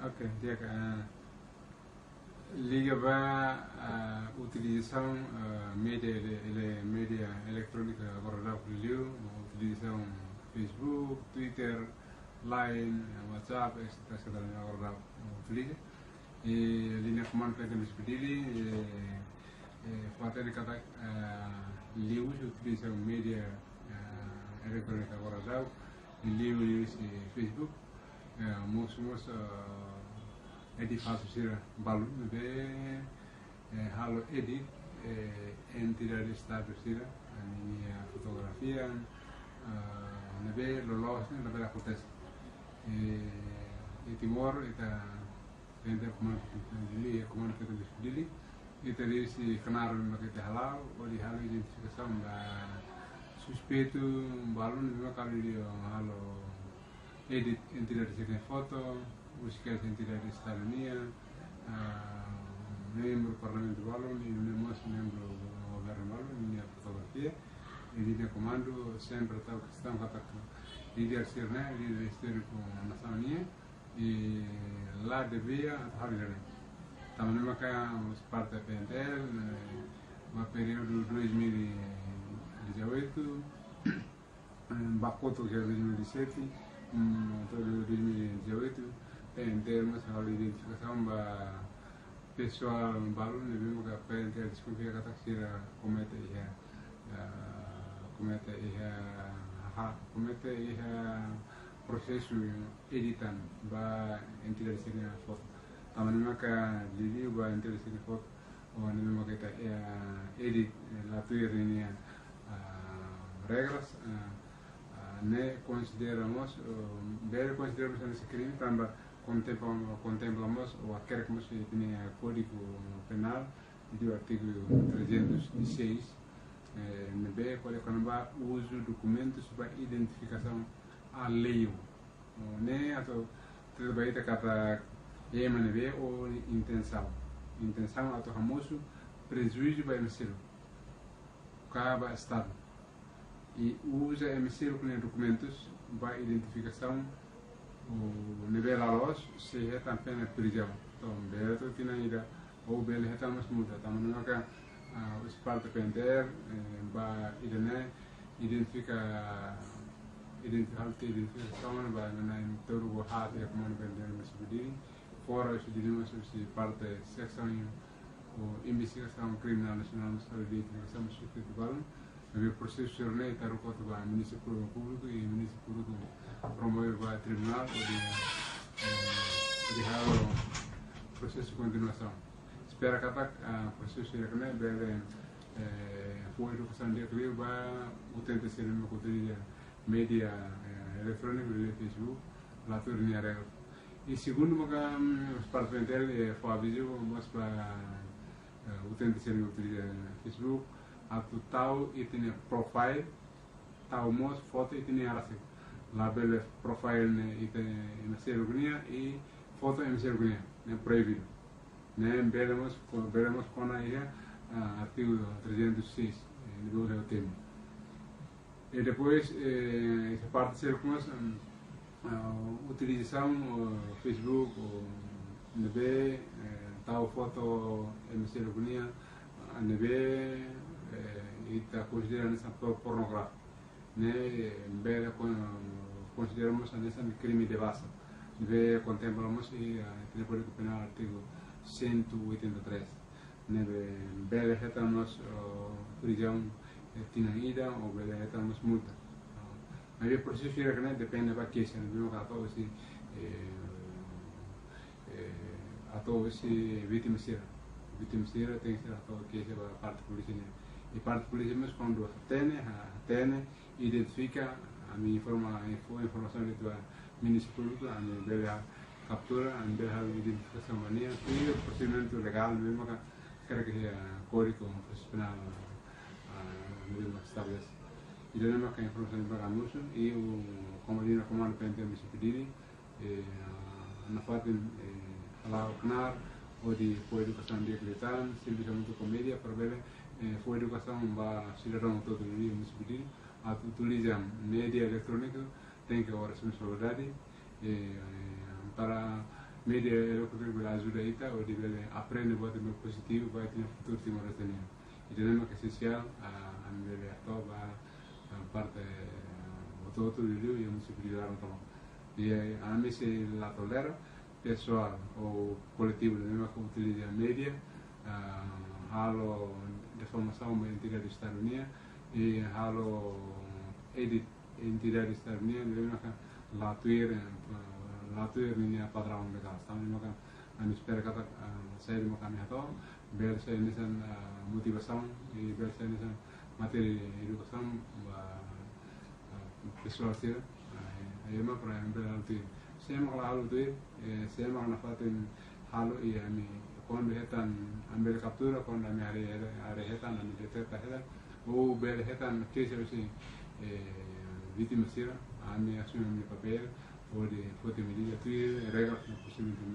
Ok, Diego. Liga vai utilização mídia eletrônica agora o utilização Facebook, Twitter, Line, WhatsApp, etc. Agora utiliza. E a linha comando que temos pedido fazer de cada livro utiliza mídia eletrônica agora e livro Facebook. Most edifício sira balu be halo edit entidade de estado sira a fotografia nebe lolos nebe acontece e Timor ita render comando que temos dili ita desse canal que halal ou de halo identificação da suspeito balu nebe kali halo edit entidade de foto buscar entidade de cidadania, membro do Parlamento Valon e membro do governo Valon, e a fotografia, e líder comando sempre está a questão que líder sirne, líder histórico nacional e lá devia trabalhar. Também não é parte da PNL, no período 2018, Bacoto que é 2017, todo 2018. Em termos de identificação da pessoal baru lebih muka PNL desconfia kata sira comete processo editan ba entidade sira foto taman maka lili ba entidade sira foto ou nem maka kita edit la tuir ini regras ne consideramos esse crime também contemplamos o acréscimo que tem Código Penal do artigo 306 nebe colocando uso de documentos para identificação alheio né atau terbaik kata nebe ou intenção atau famoso prejuízo para emissão cada estado e usa emissão com documentos para identificação o nível alos se é também prisão então bela tu tina ida ou bela é também multa também não é os parte pender ba idane identificação ba na todo o hat é como pender mas bidiri fora isso diremos se parte secção o investigação criminal nacional nos Estados Unidos estamos suspeito balão o processo jornal está recolhido para o Ministério Público e o Ministério Público promover para o tribunal ou de o processo de continuação. Espero que o processo de recolher bem foi educação de cliente para o tempo de ser uma cultura mídia eletrônica de Facebook, lá tudo em regra. E segundo os parlamentares foi avisado mas para o tempo de ser uma cultura Facebook atau tahu itu profile, tahu mos foto itu ni arasi, label profile itu masih ruginya, e foto masih ruginya, ne proibido, ne veremos com aí artigo 306 do tema. E depois essa parte ser como utilização Facebook, nebe tahu foto masih ruginya, nebe está considerando essa pornográfica, né? Bem, consideramos essa crime de base, né? Contemplamos e tem Código Penal artigo 183, né? Bem, estamos prisão tinida ou bem estamos multa. Mas o processo de depende da queixa, não é todo esse vítima será tem que ser a queixa da parte polícia. E parte polícia mas quando tem identifica a minha informação do Ministério Público a minha bela captura a minha bela identificação mania e o procedimento legal mesmo que quer que seja código penal mesmo estabelece e daí mesmo que a informação para a moça e o comando pendente me pedir na parte lá o canal ou de educação de acreditar serviço muito comédia para ver foi educação para cidadão todo dia nos pedir a utilizar mídia eletrônica tem que avoir responsabilidade para media ele que ajuda ita ou de ele aprende buat meu positivo vai ter futuro Timor-Leste. E também que essencial a nível atual a parte outro dulu yang mesti berjalan kalau dia a se la tolera pessoal ou coletivo mesmo que utiliza a mídia halo de formação uma entidade externa e halo edit entidade externa mesmo que latuir ni padrão legal também maka a espera kata saya di makam atau biar saya nisan motivação e biar saya nisan materi educação pessoal sih aí mah para ambil tuh saya mau lalu tuh saya mau nafatin halu iya mi kon behetan ambil captura kon kami hari hetan kami detek hetan bel hetan kisah sih vítima sih kami asumir mi papel ou de foto medida tuh regras na possibilidade